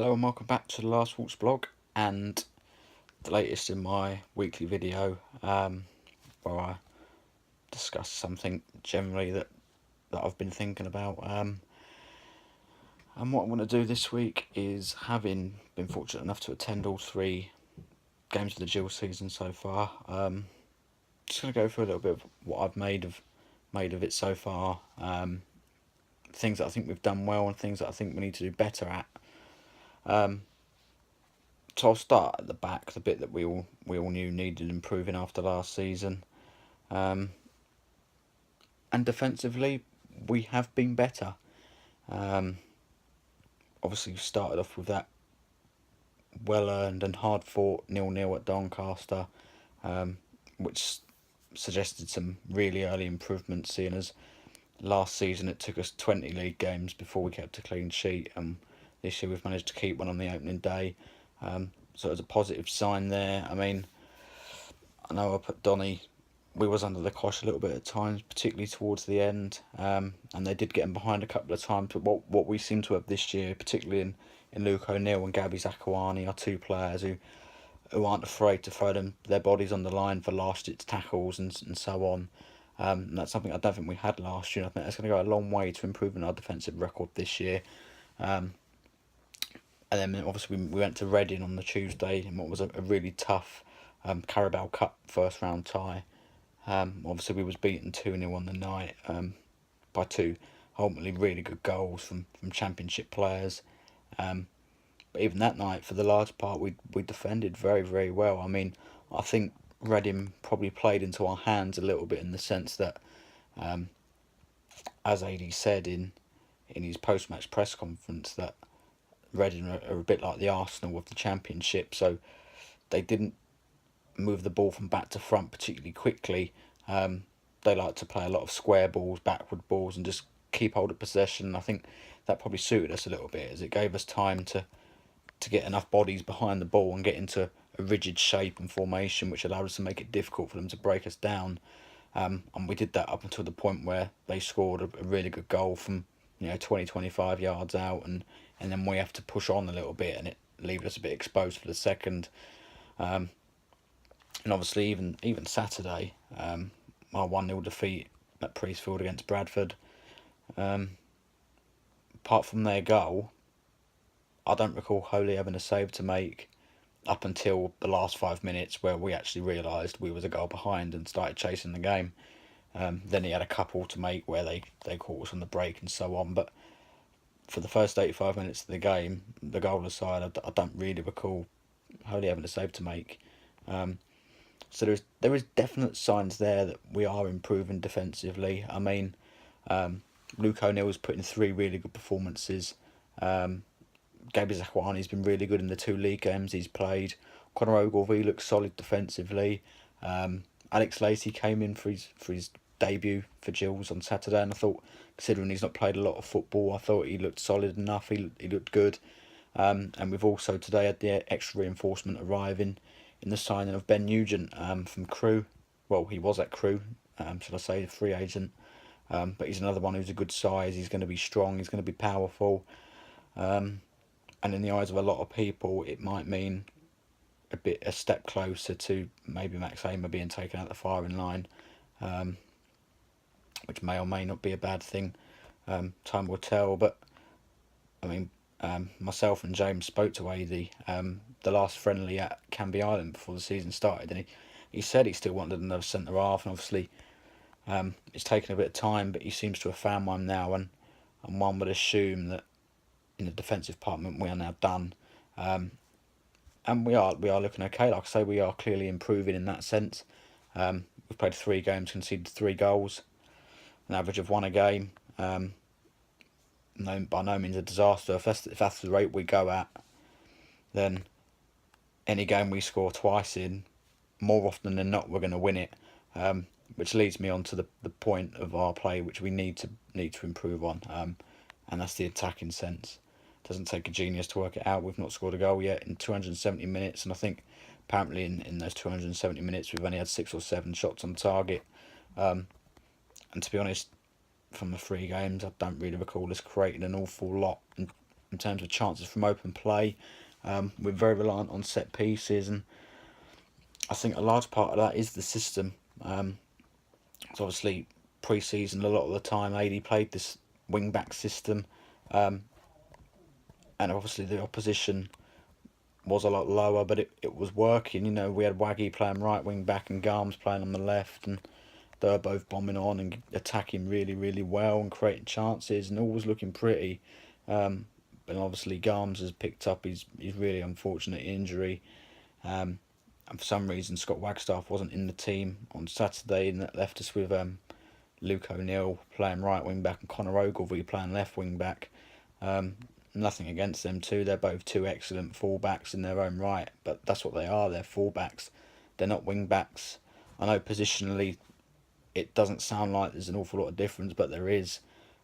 Hello and welcome back to the Last Walks blog and the latest in my weekly video where I discuss something generally that I've been thinking about. And what I want to do this week is, having been fortunate enough to attend all three games of the Gills season so far, just going to go through a little bit of what I've made of it so far, things that I think we've done well and things that I think we need to do better at. So I'll start at the back, the bit that we all knew needed improving after last season. And defensively, we have been better. Obviously, we started off with that well-earned and hard-fought 0-0 at Doncaster, which suggested some really early improvements, seeing as last season it took us 20 league games before we kept a clean sheet, and this year we've managed to keep one on the opening day. So it's a positive sign there. I mean, I know up at Donny, we was under the cosh a little bit at times, particularly towards the end, and they did get them behind a couple of times. But what we seem to have this year, particularly in Luke O'Neill and Gabby Zakuani, are two players who aren't afraid to throw their bodies on the line for last-ditch tackles and so on. And that's something I don't think we had last year. I think that's going to go a long way to improving our defensive record this year. And then obviously we went to Reading on the Tuesday in what was a really tough Carabao Cup first round tie. Obviously we was beaten 2-0 on the night by two ultimately really good goals from Championship players. But even that night, for the large part, we defended very, very well. I mean, I think Reading probably played into our hands a little bit, in the sense that, as AD said in his post-match press conference, that Reading are a bit like the Arsenal of the Championship, so they didn't move the ball from back to front particularly quickly. They like to play a lot of square balls, backward balls, and just keep hold of possession. I think that probably suited us a little bit, as it gave us time to get enough bodies behind the ball and get into a rigid shape and formation, which allowed us to make it difficult for them to break us down. And we did that up until the point where they scored a really good goal from 20-25 yards out, and then we have to push on a little bit, and it leaved us a bit exposed for the second. And obviously even Saturday, our 1-0 defeat at Priestfield against Bradford, apart from their goal, I don't recall Holy having a save to make up until the last 5 minutes, where we actually realised we was a goal behind and started chasing the game. Then he had a couple to make where they caught us on the break and so on. But for the first 85 minutes of the game, the goal aside, I don't really recall Holy having a save to make. So there is definite signs there that we are improving defensively. I mean, Luke O'Neill's put in 3 really good performances. Gabby Zakuani's been really good in the 2 league games he's played. Conor Ogilvie looks solid defensively. Alex Lacey came in for his debut for Gills on Saturday, and I thought, considering he's not played a lot of football, I thought he looked solid enough. He looked good. And we've also today had the extra reinforcement arriving in the signing of Ben Nugent from Crewe. Well, he was at Crewe, should I say, a free agent. But he's another one who's a good size. He's going to be strong. He's going to be powerful. And in the eyes of a lot of people, it might mean a step closer to maybe Max Hamer being taken out the firing line, which may or may not be a bad thing. Time will tell. But I mean, myself and James spoke to AD the last friendly at Canby Island before the season started, and he said he still wanted another centre half, and obviously it's taken a bit of time, but he seems to have found one now, and one would assume that in the defensive department we are now done. And we are looking okay. Like I say, we are clearly improving in that sense. We've played 3 games, conceded 3 goals, an average of 1 a game. No, by no means a disaster. If that's the rate we go at, then any game we score twice in, more often than not, we're going to win it. Which leads me on to the point of our play, which we need to improve on, and that's the attacking sense. It doesn't take a genius to work it out. We've not scored a goal yet in 270 minutes, and I think apparently in those 270 minutes we've only had 6 or 7 shots on target. And to be honest, from the 3 games, I don't really recall us creating an awful lot. And in terms of chances from open play. We're very reliant on set pieces, and I think a large part of that is the system. So obviously pre-season a lot of the time AD played this wing back system, um, and obviously the opposition was a lot lower, but it was working. We had Waggy playing right wing back and Garms playing on the left, and they were both bombing on and attacking really, really well and creating chances, and all was looking pretty. And obviously Garms has picked up his really unfortunate injury. And for some reason Scott Wagstaff wasn't in the team on Saturday, and that left us with Luke O'Neill playing right wing back and Connor Ogilvie playing left wing back. Nothing against them two; they're both two excellent fullbacks in their own right, but that's what they are. They're fullbacks. They're not wing backs. I know positionally, it doesn't sound like there's an awful lot of difference, but there is.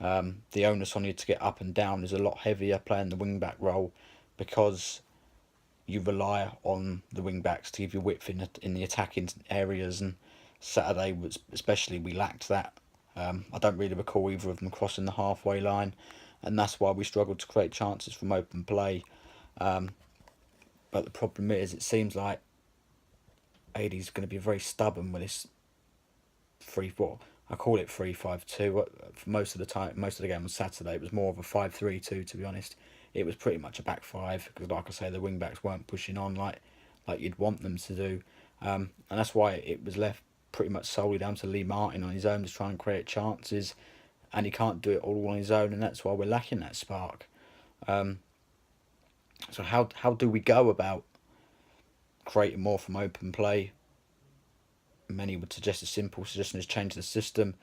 The onus on you to get up and down is a lot heavier playing the wing back role, because you rely on the wing backs to give you width in the attacking areas, and Saturday was especially, we lacked that. I don't really recall either of them crossing the halfway line, and that's why we struggled to create chances from open play. But the problem is, it seems like AD's going to be very stubborn with this 3-4. I call it 3-5-2. For most of the time, most of the game on Saturday, it was more of a 5-3-2. To be honest, it was pretty much a back five, because, like I say, the wing backs weren't pushing on like you'd want them to do, and that's why it was left pretty much solely down to Lee Martin on his own to try and create chances, and he can't do it all on his own, and that's why we're lacking that spark. So how do we go about creating more from open play? Many would suggest a simple suggestion is change the system.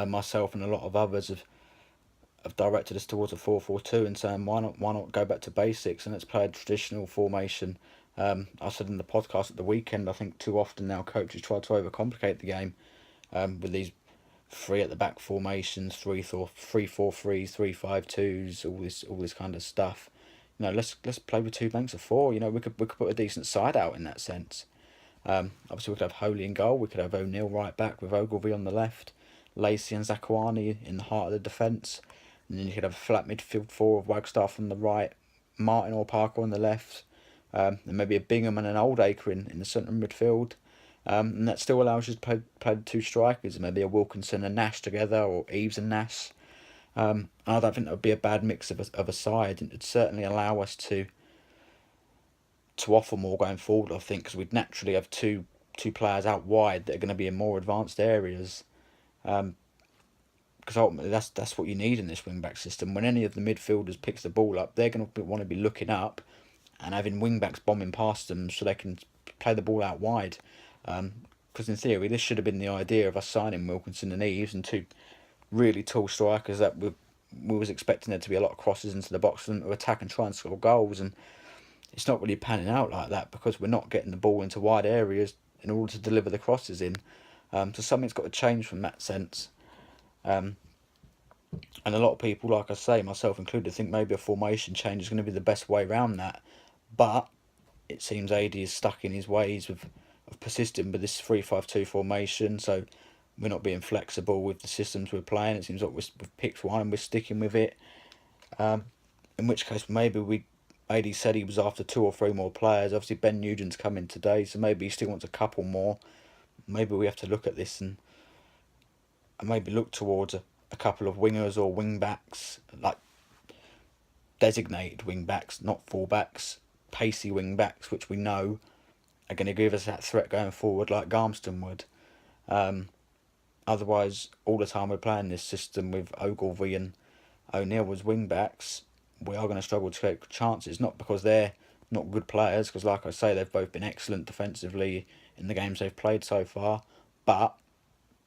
Myself and a lot of others have directed us towards a 4-4-2 and saying why not go back to basics and let's play a traditional formation. I said in the podcast at the weekend, I think too often now coaches try to overcomplicate the game with these three at the back formations, 3-4-3s, 3-5-2s, all this kind of stuff. Let's play with two banks of four. We could put a decent side out in that sense. Obviously we could have Holy in goal. We could have O'Neill right back with Ogilvie on the left, Lacey and Zakuani in the heart of the defence, and then you could have a flat midfield four of Wagstaff on the right, Martin or Parker on the left, and maybe a Bingham and an Oldacre in the centre midfield. And that still allows you to play the two strikers, maybe a Wilkinson and Nash together, or Eves and Nash. And I don't think that would be a bad mix of a side, and it'd certainly allow us to offer more going forward, I think, because we'd naturally have two players out wide that are going to be in more advanced areas. Because ultimately that's what you need in this wing back system. When any of the midfielders picks the ball up, they're going to want to be looking up and having wing backs bombing past them so they can play the ball out wide. Because in theory, this should have been the idea of us signing Wilkinson and Eves and two really tall strikers that we was expecting there to be a lot of crosses into the box and to attack and try and score goals, and it's not really panning out like that because we're not getting the ball into wide areas in order to deliver the crosses in. So something's got to change from that sense. And a lot of people, like I say, myself included, think maybe a formation change is going to be the best way around that. But it seems AD is stuck in his ways of persisting with this 3-5-2 formation, so we're not being flexible with the systems we're playing. It seems like we've picked one and we're sticking with it. In which case, maybe AD said he was after 2 or 3 more players. Obviously, Ben Nugent's coming today, so maybe he still wants a couple more. Maybe we have to look at this and maybe look towards a couple of wingers or wing backs, like designated wing backs, not full backs, pacey wing backs, which we know are going to give us that threat going forward, like Garmston would. Otherwise, all the time we're playing this system with Ogilvie and O'Neill as wing backs, we are going to struggle to create chances. Not because they're not good players, because like I say, they've both been excellent defensively in the games they've played so far, but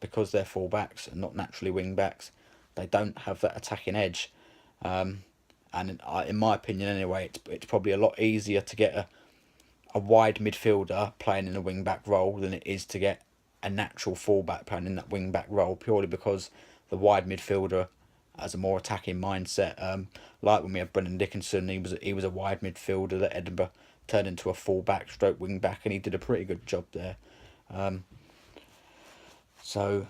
because they're full backs and not naturally wing backs, they don't have that attacking edge. And in my opinion anyway, it's probably a lot easier to get a wide midfielder playing in a wing back role than it is to get a natural fullback playing in that wing back role, purely because the wide midfielder has a more attacking mindset. Like when we had Brendan Dickinson, he was a wide midfielder that Edinburgh turned into a fullback stroke wing back, and he did a pretty good job there. So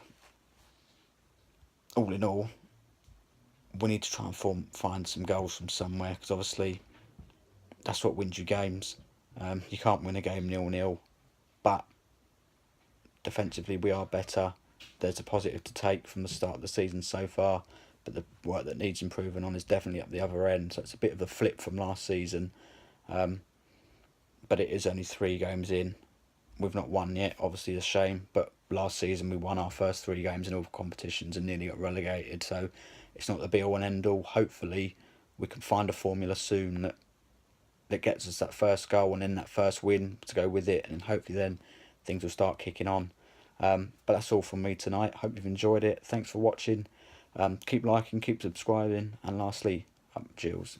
all in all, we need to try and find some goals from somewhere, because obviously that's what wins you games. You can't win a game 0-0, but defensively we are better. There's a positive to take from the start of the season so far, but the work that needs improving on is definitely up the other end. So it's a bit of a flip from last season, but it is only 3 games in. We've not won yet, obviously a shame, but last season we won our first 3 games in all competitions and nearly got relegated, so it's not the be all and end all. Hopefully we can find a formula soon that gets us that first goal and then that first win to go with it, and hopefully then things will start kicking on. But that's all from me tonight. Hope you've enjoyed it. Thanks for watching. Keep liking, keep subscribing, and lastly, Gills.